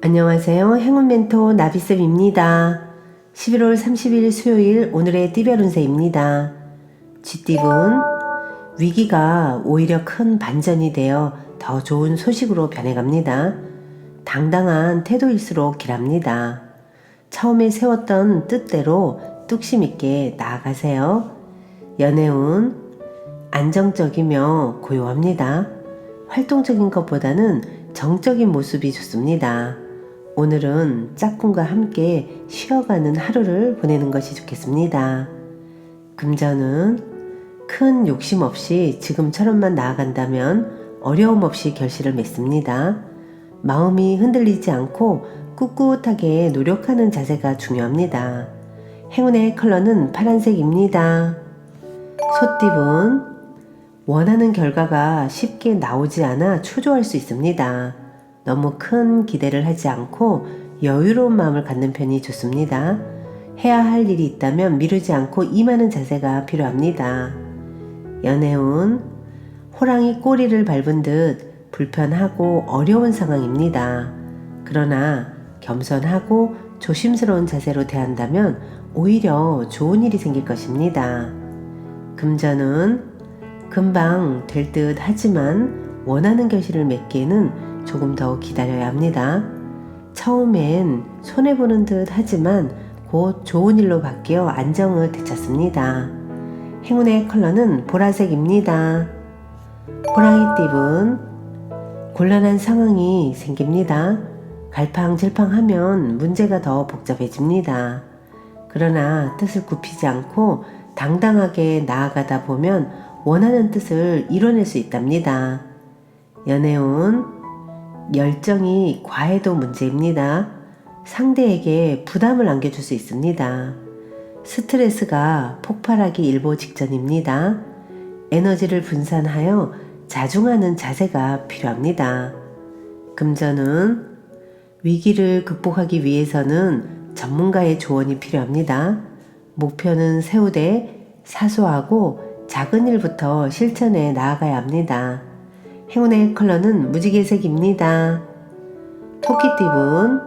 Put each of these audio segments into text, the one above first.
안녕하세요. 행운 멘토 나비쌤입니다. 11월 30일 수요일 오늘의 띠별 운세입니다. 쥐띠분, 위기가 오히려 큰 반전이 되어 더 좋은 소식으로 변해갑니다. 당당한 태도일수록 길합니다. 처음에 세웠던 뜻대로 뚝심 있게 나아가세요. 연애운, 안정적이며 고요합니다. 활동적인 것보다는 정적인 모습이 좋습니다. 오늘은 짝꿍과 함께 쉬어가는 하루를 보내는 것이 좋겠습니다. 금전은 큰 욕심 없이 지금처럼만 나아간다면 어려움 없이 결실을 맺습니다. 마음이 흔들리지 않고 꿋꿋하게 노력하는 자세가 중요합니다. 행운의 컬러는 파란색입니다. 소띠분, 원하는 결과가 쉽게 나오지 않아 초조할 수 있습니다. 너무 큰 기대를 하지 않고 여유로운 마음을 갖는 편이 좋습니다. 해야 할 일이 있다면 미루지 않고 임하는 자세가 필요합니다. 연애운, 호랑이 꼬리를 밟은 듯 불편하고 어려운 상황입니다. 그러나 겸손하고 조심스러운 자세로 대한다면 오히려 좋은 일이 생길 것입니다. 금전은 금방 될 듯 하지만 원하는 결실을 맺기에는 조금 더 기다려야 합니다. 처음엔 손해보는 듯 하지만 곧 좋은 일로 바뀌어 안정을 되찾습니다. 행운의 컬러는 보라색입니다. 호랑이띠분, 곤란한 상황이 생깁니다. 갈팡질팡하면 문제가 더 복잡해집니다. 그러나 뜻을 굽히지 않고 당당하게 나아가다 보면 원하는 뜻을 이뤄낼 수 있답니다. 연애운, 열정이 과해도 문제입니다. 상대에게 부담을 안겨줄 수 있습니다. 스트레스가 폭발하기 일보 직전입니다. 에너지를 분산하여 자중하는 자세가 필요합니다. 금전은 위기를 극복하기 위해서는 전문가의 조언이 필요합니다. 목표는 세우되 사소하고 작은 일부터 실천해 나아가야 합니다. 행운의 컬러는 무지개색입니다. 토끼띠분,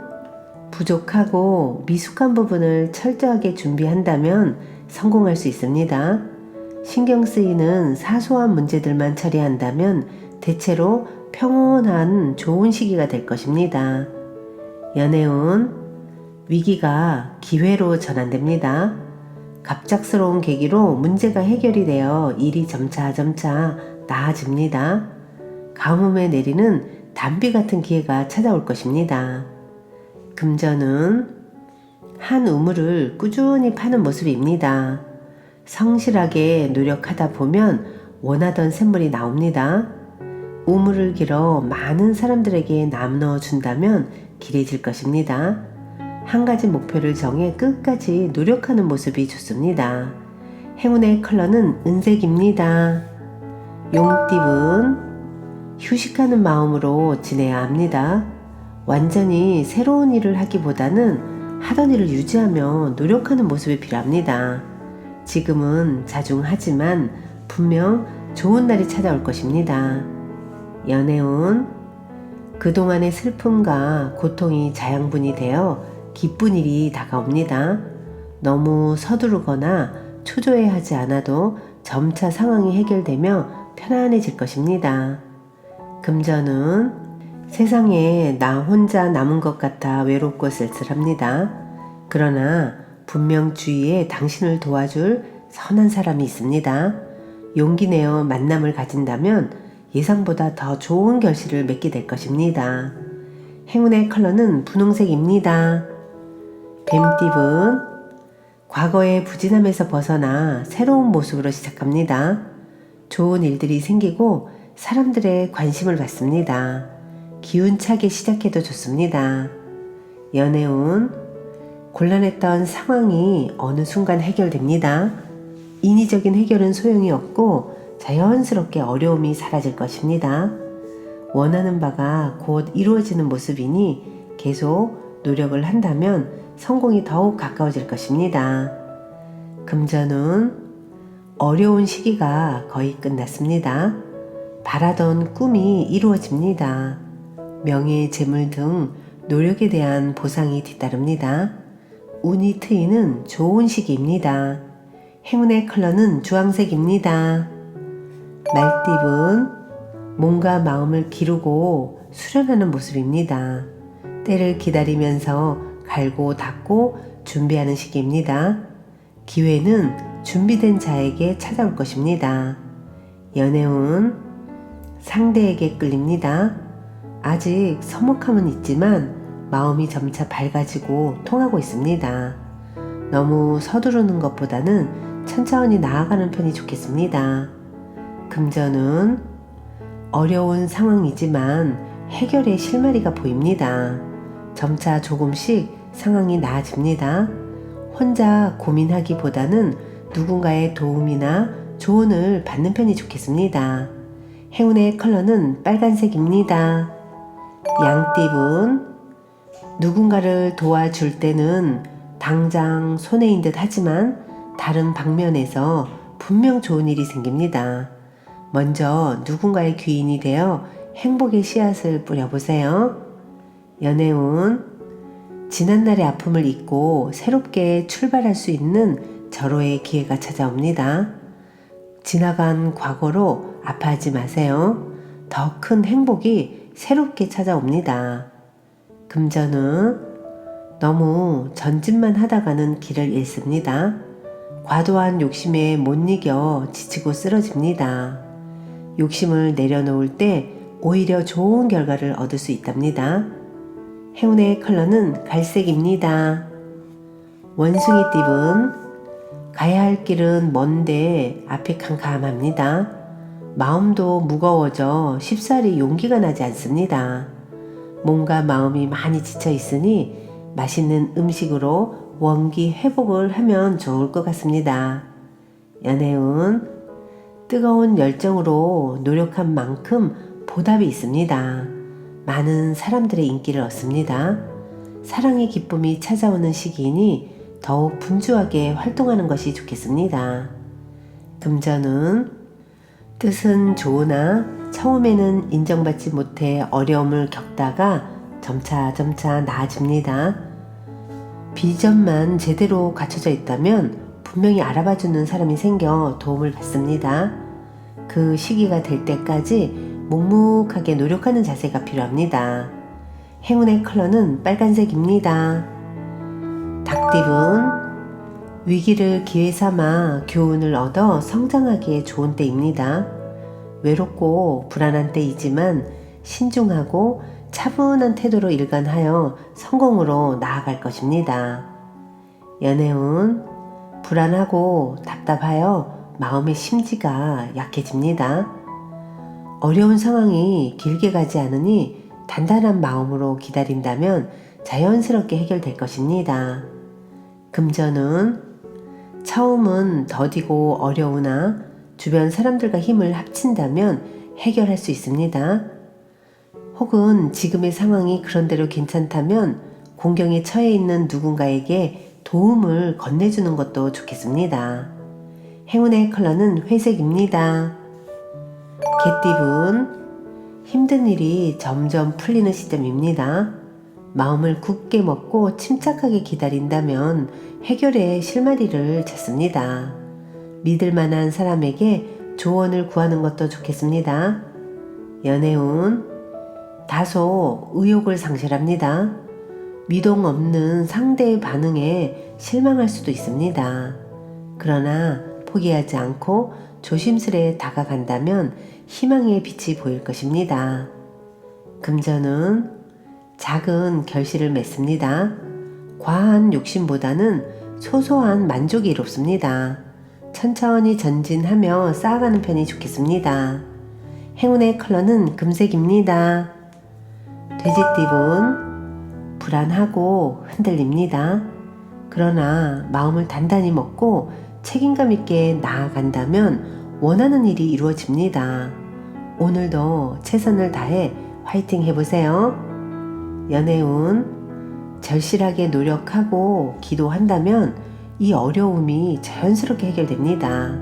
부족하고 미숙한 부분을 철저하게 준비한다면 성공할 수 있습니다. 신경 쓰이는 사소한 문제들만 처리한다면 대체로 평온한 좋은 시기가 될 것입니다. 연애운, 위기가 기회로 전환됩니다. 갑작스러운 계기로 문제가 해결이 되어 일이 점차 나아집니다. 가뭄에 내리는 단비 같은 기회가 찾아올 것입니다. 금전은 한 우물을 꾸준히 파는 모습입니다. 성실하게 노력하다 보면 원하던 샘물이 나옵니다. 우물을 길어 많은 사람들에게 나눠준다면 길해질 것입니다. 한 가지 목표를 정해 끝까지 노력하는 모습이 좋습니다. 행운의 컬러는 은색입니다. 용띠분, 휴식하는 마음으로 지내야 합니다. 완전히 새로운 일을 하기보다는 하던 일을 유지하며 노력하는 모습이 필요합니다. 지금은 자중하지만 분명 좋은 날이 찾아올 것입니다. 연애운, 그동안의 슬픔과 고통이 자양분이 되어 기쁜 일이 다가옵니다. 너무 서두르거나 초조해하지 않아도 점차 상황이 해결되며 편안해질 것입니다. 금전은 세상에 나 혼자 남은 것 같아 외롭고 쓸쓸합니다. 그러나 분명 주위에 당신을 도와줄 선한 사람이 있습니다. 용기 내어 만남을 가진다면 예상보다 더 좋은 결실을 맺게 될 것입니다. 행운의 컬러는 분홍색입니다. 뱀띠분, 과거의 부진함에서 벗어나 새로운 모습으로 시작합니다. 좋은 일들이 생기고 사람들의 관심을 받습니다. 기운차게 시작해도 좋습니다. 연애운, 곤란했던 상황이 어느 순간 해결됩니다. 인위적인 해결은 소용이 없고 자연스럽게 어려움이 사라질 것입니다. 원하는 바가 곧 이루어지는 모습이니 계속 노력을 한다면 성공이 더욱 가까워질 것입니다. 금전운, 어려운 시기가 거의 끝났습니다. 바라던 꿈이 이루어집니다. 명예, 재물 등 노력에 대한 보상이 뒤따릅니다. 운이 트이는 좋은 시기입니다. 행운의 컬러는 주황색입니다. 말띠분, 몸과 마음을 기르고 수련하는 모습입니다. 때를 기다리면서 갈고 닦고 준비하는 시기입니다. 기회는 준비된 자에게 찾아올 것입니다. 연애운, 상대에게 끌립니다. 아직 서먹함은 있지만 마음이 점차 밝아지고 통하고 있습니다. 너무 서두르는 것보다는 천천히 나아가는 편이 좋겠습니다. 금전운, 어려운 상황이지만 해결의 실마리가 보입니다. 점차 조금씩 상황이 나아집니다. 혼자 고민하기보다는 누군가의 도움이나 조언을 받는 편이 좋겠습니다. 행운의 컬러는 빨간색입니다. 양띠분, 누군가를 도와줄 때는 당장 손해인 듯 하지만 다른 방면에서 분명 좋은 일이 생깁니다. 먼저 누군가의 귀인이 되어 행복의 씨앗을 뿌려보세요. 연애운, 지난날의 아픔을 잊고 새롭게 출발할 수 있는 절호의 기회가 찾아옵니다. 지나간 과거로 아파하지 마세요. 더 큰 행복이 새롭게 찾아옵니다. 금전은 너무 전진만 하다가는 길을 잃습니다. 과도한 욕심에 못 이겨 지치고 쓰러집니다. 욕심을 내려놓을 때 오히려 좋은 결과를 얻을 수 있답니다. 행운의 컬러는 갈색입니다. 원숭이띠분, 가야 할 길은 먼데 앞이 캄캄합니다. 마음도 무거워져 쉽사리 용기가 나지 않습니다. 몸과 마음이 많이 지쳐 있으니 맛있는 음식으로 원기 회복을 하면 좋을 것 같습니다. 연애운, 뜨거운 열정으로 노력한 만큼 보답이 있습니다. 많은 사람들의 인기를 얻습니다. 사랑의 기쁨이 찾아오는 시기이니 더욱 분주하게 활동하는 것이 좋겠습니다. 금전은 뜻은 좋으나 처음에는 인정받지 못해 어려움을 겪다가 점차 나아집니다. 비전만 제대로 갖춰져 있다면 분명히 알아봐주는 사람이 생겨 도움을 받습니다. 그 시기가 될 때까지 묵묵하게 노력하는 자세가 필요합니다. 행운의 컬러는 빨간색입니다. 닭띠분, 위기를 기회 삼아 교훈을 얻어 성장하기에 좋은 때입니다. 외롭고 불안한 때이지만 신중하고 차분한 태도로 일관하여 성공으로 나아갈 것입니다. 연애운, 불안하고 답답하여 마음의 심지가 약해집니다. 어려운 상황이 길게 가지 않으니 단단한 마음으로 기다린다면 자연스럽게 해결될 것입니다. 금전은 처음은 더디고 어려우나 주변 사람들과 힘을 합친다면 해결할 수 있습니다. 혹은 지금의 상황이 그런대로 괜찮다면 공경에 처해 있는 누군가에게 도움을 건네주는 것도 좋겠습니다. 행운의 컬러는 회색입니다. 개띠분, 힘든 일이 점점 풀리는 시점입니다. 마음을 굳게 먹고 침착하게 기다린다면 해결의 실마리를 찾습니다. 믿을 만한 사람에게 조언을 구하는 것도 좋겠습니다. 연애운, 다소 의욕을 상실합니다. 미동 없는 상대의 반응에 실망할 수도 있습니다. 그러나 포기하지 않고 조심스레 다가간다면 희망의 빛이 보일 것입니다. 금전은 작은 결실을 맺습니다. 과한 욕심보다는 소소한 만족이 이롭습니다. 천천히 전진하며 쌓아가는 편이 좋겠습니다. 행운의 컬러는 금색입니다. 돼지띠분, 불안하고 흔들립니다. 그러나 마음을 단단히 먹고 책임감 있게 나아간다면 원하는 일이 이루어집니다. 오늘도 최선을 다해 화이팅 해보세요. 연애운, 절실하게 노력하고 기도한다면 이 어려움이 자연스럽게 해결됩니다.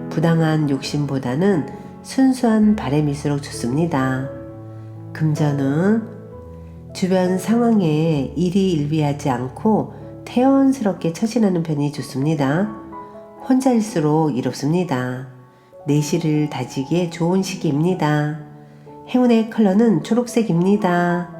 부당한 욕심보다는 순수한 바람일수록 좋습니다. 금전은 주변 상황에 일희일비하지 않고 태연스럽게 처신하는 편이 좋습니다. 혼자일수록 이롭습니다. 내실을 다지기에 좋은 시기입니다. 행운의 컬러는 초록색입니다.